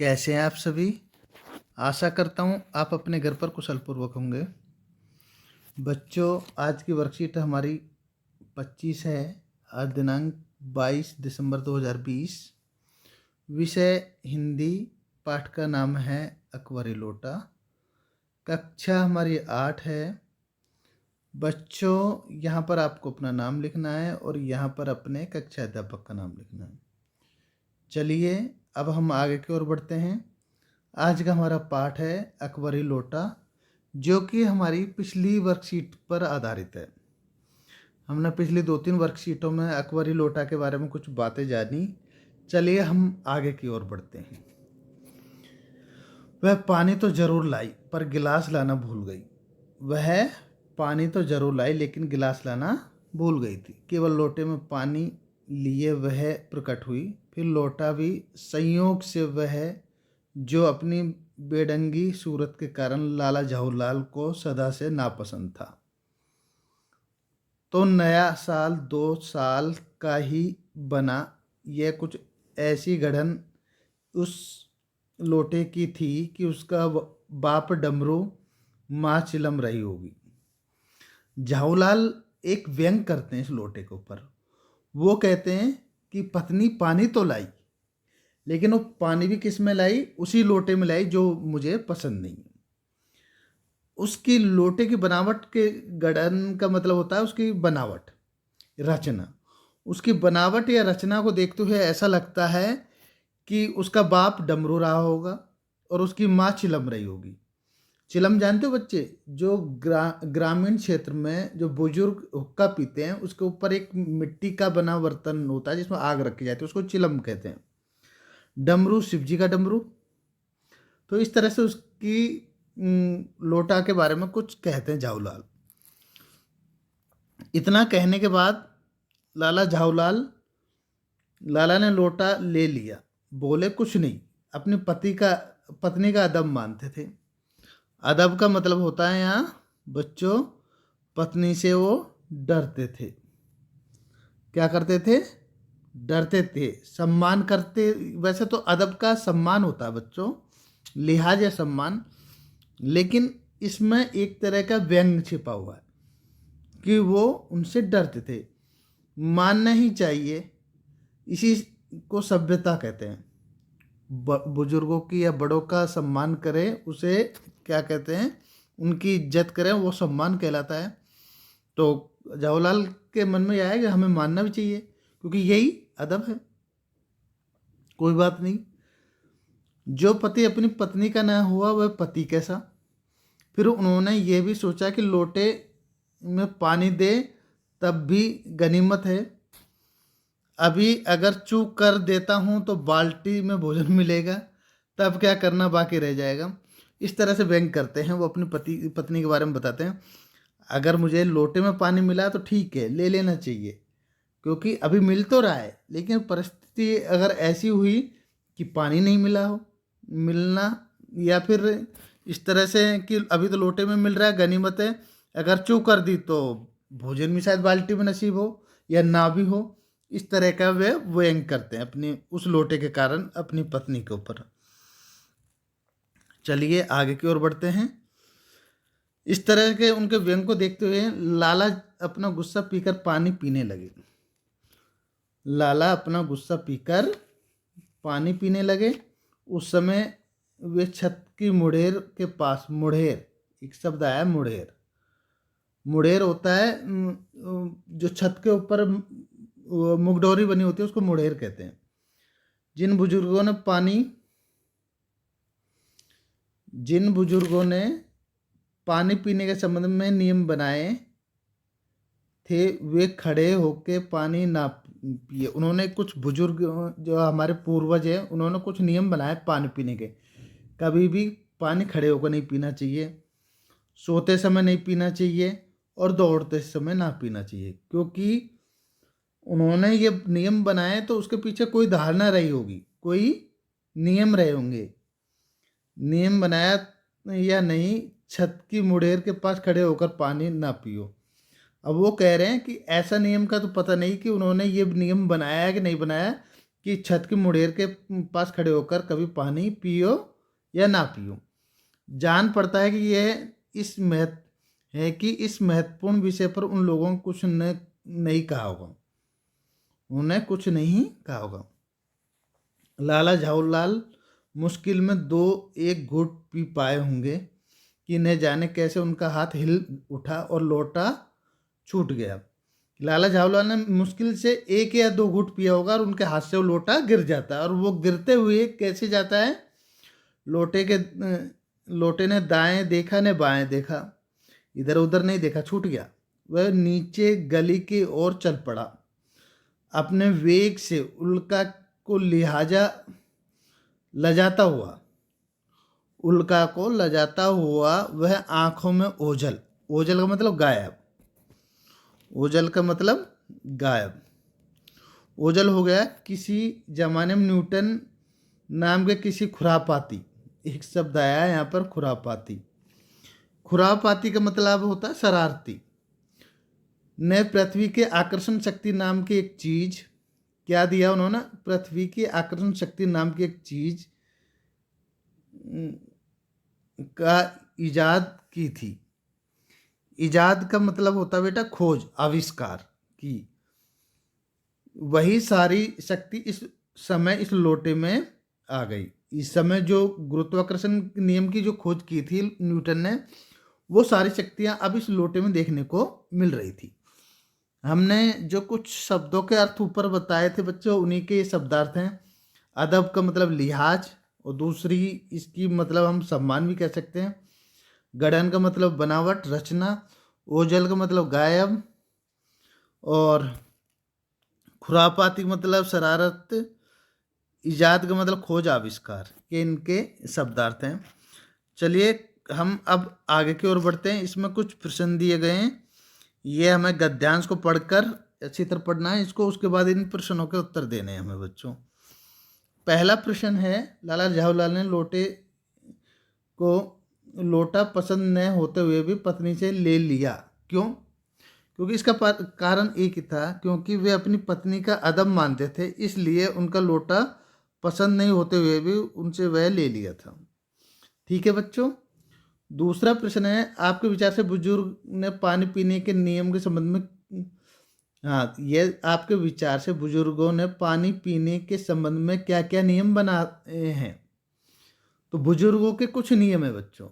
कैसे हैं आप सभी। आशा करता हूँ आप अपने घर पर कुशलपूर्वक होंगे। बच्चों, आज की वर्कशीट हमारी 25 है। आज दिनांक 22 दिसंबर 2020। विषय हिंदी। पाठ का नाम है अकबरी लोटा। कक्षा हमारी 8 है। बच्चों, यहाँ पर आपको अपना नाम लिखना है और यहाँ पर अपने कक्षा अध्यापक का नाम लिखना है। चलिए अब हम आगे की ओर बढ़ते हैं। आज का हमारा पाठ है अकबरी लोटा, जो कि हमारी पिछली वर्कशीट पर आधारित है। हमने पिछली 2-3 वर्कशीटों में अकबरी लोटा के बारे में कुछ बातें जानी। चलिए हम आगे की ओर बढ़ते हैं। वह पानी तो जरूर लाई पर गिलास लाना भूल गई। वह पानी तो जरूर लाई लेकिन गिलास लाना भूल गई थी। केवल लोटे में पानी लिए वह प्रकट हुई। फिर लोटा भी संयोग से वह जो अपनी बेढंगी सूरत के कारण लाला जवाहरलाल को सदा से नापसंद था। तो नया साल 2 साल का ही बना। यह कुछ ऐसी गढ़न उस लोटे की थी कि उसका बाप डमरू माँ चिलम रही होगी। जवाहरलाल एक व्यंग करते हैं इस लोटे के ऊपर। वो कहते हैं कि पत्नी पानी तो लाई, लेकिन वो पानी भी किस में लाई? उसी लोटे में लाई जो मुझे पसंद नहीं। उसकी लोटे की बनावट के गढ़न का मतलब होता है उसकी बनावट, रचना। उसकी बनावट या रचना को देखते हुए ऐसा लगता है कि उसका बाप डमरू रहा होगा और उसकी माँ चिलम रही होगी। चिलम जानते हो बच्चे? जो ग्रामीण क्षेत्र में जो बुजुर्ग हुक्का पीते हैं उसके ऊपर एक मिट्टी का बना बर्तन होता है जिसमें आग रखी जाती है, उसको चिलम कहते हैं। डमरू शिव जी का डमरू। तो इस तरह से उसकी लोटा के बारे में कुछ कहते हैं जवाहरलाल। इतना कहने के बाद लाला ने लोटा ले लिया। बोले कुछ नहीं। अपनी पत्नी का अदब मानते थे। अदब का मतलब होता है यहाँ बच्चों, पत्नी से वो डरते थे। क्या करते थे? डरते थे। सम्मान करते। वैसे तो अदब का सम्मान होता है बच्चों, लिहाज या सम्मान, लेकिन इसमें एक तरह का व्यंग छिपा हुआ है कि वो उनसे डरते थे। मानना ही चाहिए, इसी को सभ्यता कहते हैं। बुजुर्गों की या बड़ों का सम्मान करें, उसे क्या कहते हैं? उनकी इज्जत करें, वो सम्मान कहलाता है। तो जवाहरलाल के मन में यह है कि हमें मानना भी चाहिए क्योंकि यही अदब है। कोई बात नहीं। जो पति अपनी पत्नी का ना हुआ वह पति कैसा। फिर उन्होंने ये भी सोचा कि लोटे में पानी दे तब भी गनीमत है। अभी अगर चूक कर देता हूँ तो बाल्टी में भोजन मिलेगा, तब क्या करना बाकी रह जाएगा। इस तरह से व्यंग करते हैं वो, अपनी पत्नी के बारे में बताते हैं। अगर मुझे लोटे में पानी मिला तो ठीक है, ले लेना चाहिए क्योंकि अभी मिल तो रहा है, लेकिन परिस्थिति अगर ऐसी हुई कि पानी नहीं मिला हो, मिलना, या फिर इस तरह से कि अभी तो लोटे में मिल रहा है, गनीमत है, अगर चूक कर दी तो भोजन भी शायद बाल्टी में नसीब हो या ना भी हो। इस तरह का वे व्यंग करते हैं अपनी उस लोटे के कारण अपनी पत्नी के ऊपर। चलिए आगे की ओर बढ़ते हैं। इस तरह के उनके व्यंग को देखते हुए लाला अपना गुस्सा पीकर पानी पीने लगे। लाला अपना गुस्सा पीकर पानी पीने लगे। उस समय वे छत की मुड़ेर के पास, मुड़ेर एक शब्द आया, मुड़ेर। मुड़ेर होता है जो छत के ऊपर मुगडोरी बनी होती है, उसको मुड़ेर कहते हैं। जिन बुजुर्गों ने पानी पीने के संबंध में नियम बनाए थे, वे खड़े होके पानी ना पिए। उन्होंने कुछ बुजुर्ग जो हमारे पूर्वज हैं, उन्होंने कुछ नियम बनाए पानी पीने के। कभी भी पानी खड़े होकर नहीं पीना चाहिए, सोते समय नहीं पीना चाहिए और दौड़ते समय ना पीना चाहिए। क्योंकि उन्होंने ये नियम बनाए तो उसके पीछे कोई धारणा रही होगी, कोई नियम रहे होंगे। नियम बनाया या नहीं, छत की मुड़ेर के पास खड़े होकर पानी ना पियो। अब वो कह रहे हैं कि ऐसा नियम का तो पता नहीं कि उन्होंने ये नियम बनाया है कि नहीं बनाया, कि छत की मुड़ेर के पास खड़े होकर कभी पानी पियो या ना पियो। जान पड़ता है कि इस महत्वपूर्ण विषय पर उन लोगों ने कुछ नहीं कहा होगा, उन्हें कुछ नहीं कहा होगा। लाला झाऊलाल मुश्किल में दो एक घूंट पी पाए होंगे कि न जाने कैसे उनका हाथ हिल उठा और लोटा छूट गया। लाला झाऊलाल ने मुश्किल से एक या दो घूंट पिया होगा और उनके हाथ से वो लोटा गिर जाता है। और वो गिरते हुए कैसे जाता है? लोटे ने दाएं देखा न बाएं देखा, इधर उधर नहीं देखा, छूट गया। वह नीचे गली की ओर चल पड़ा। अपने वेग से उल्का को लजाता हुआ वह आंखों में ओझल का मतलब गायब, ओझल का मतलब गायब, ओझल हो गया। किसी जमाने में न्यूटन नाम के किसी खुरापाती, एक शब्द आया है यहाँ पर, खुरापाती का मतलब होता है शरारती, ने पृथ्वी के आकर्षण शक्ति नाम की एक चीज, क्या दिया उन्होंने? पृथ्वी की आकर्षण शक्ति नाम की एक चीज का इजाद की थी। इजाद का मतलब होता है बेटा खोज, आविष्कार की। वही सारी शक्ति इस समय इस लोटे में आ गई। इस समय जो गुरुत्वाकर्षण नियम की जो खोज की थी न्यूटन ने, वो सारी शक्तियां अब इस लोटे में देखने को मिल रही थी। हमने जो कुछ शब्दों के अर्थ ऊपर बताए थे बच्चों, उन्हीं के ये शब्दार्थ हैं। अदब का मतलब लिहाज, और दूसरी इसकी मतलब हम सम्मान भी कह सकते हैं। गढ़न का मतलब बनावट, रचना। ओझल का मतलब गायब, और खुरापाती मतलब शरारत। इजाद का मतलब खोज, आविष्कार। ये इनके शब्दार्थ हैं। चलिए हम अब आगे की ओर बढ़ते हैं। इसमें कुछ प्रश्न दिए गए हैं, ये हमें गद्यांश को पढ़कर अच्छी तरह पढ़ना है इसको, उसके बाद इन प्रश्नों के उत्तर देने हैं हमें बच्चों। पहला प्रश्न है, लाला झाऊलाल ने लोटा पसंद न होते हुए भी पत्नी से ले लिया, क्यों? क्योंकि इसका कारण एक ही था, क्योंकि वे अपनी पत्नी का अदब मानते थे, इसलिए उनका लोटा पसंद नहीं होते हुए भी उनसे वह ले लिया था। ठीक है बच्चों। दूसरा प्रश्न है, आपके विचार से बुजुर्ग ने पानी पीने के नियम के संबंध में, हाँ, ये आपके विचार से बुजुर्गों ने पानी पीने के संबंध में क्या क्या नियम बनाए हैं? तो बुजुर्गों के कुछ नियम है बच्चों।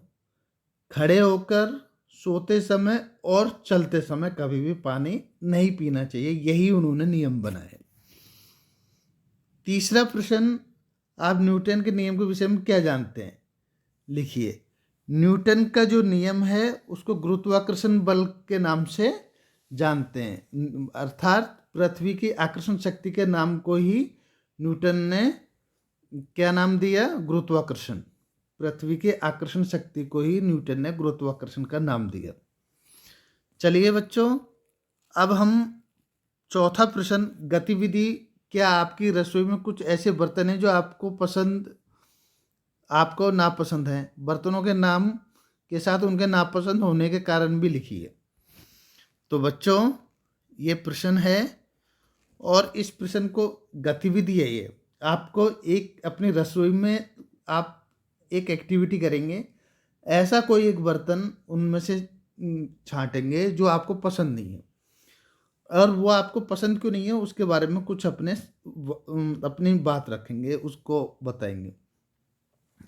खड़े होकर, सोते समय और चलते समय कभी भी पानी नहीं पीना चाहिए, यही उन्होंने नियम बनाए। तीसरा प्रश्न, आप न्यूटन के नियम के विषय में क्या जानते हैं? लिखिए। न्यूटन का जो नियम है उसको गुरुत्वाकर्षण बल के नाम से जानते हैं, अर्थात पृथ्वी की आकर्षण शक्ति के नाम को ही न्यूटन ने क्या नाम दिया? गुरुत्वाकर्षण। पृथ्वी के आकर्षण शक्ति को ही न्यूटन ने गुरुत्वाकर्षण का नाम दिया। चलिए बच्चों, अब हम चौथा प्रश्न, गतिविधि। क्या आपकी रसोई में कुछ ऐसे बर्तन हैं जो आपको नापसंद हैं? बर्तनों के नाम के साथ उनके नापसंद होने के कारण भी लिखिए। तो बच्चों, ये प्रश्न है और इस प्रश्न को गतिविधि है। ये आपको एक अपनी रसोई में आप एक एक्टिविटी करेंगे, ऐसा कोई एक बर्तन उनमें से छांटेंगे जो आपको पसंद नहीं है, और वो आपको पसंद क्यों नहीं है उसके बारे में कुछ अपनी बात रखेंगे, उसको बताएंगे।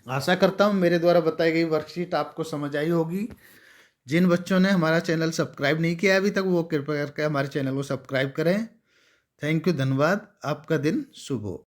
आशा करता हूँ मेरे द्वारा बताई गई वर्कशीट आपको समझ आई होगी। जिन बच्चों ने हमारा चैनल सब्सक्राइब नहीं किया अभी तक, वो कृपया करके हमारे चैनल को सब्सक्राइब करें। थैंक यू, धन्यवाद। आपका दिन शुभ हो।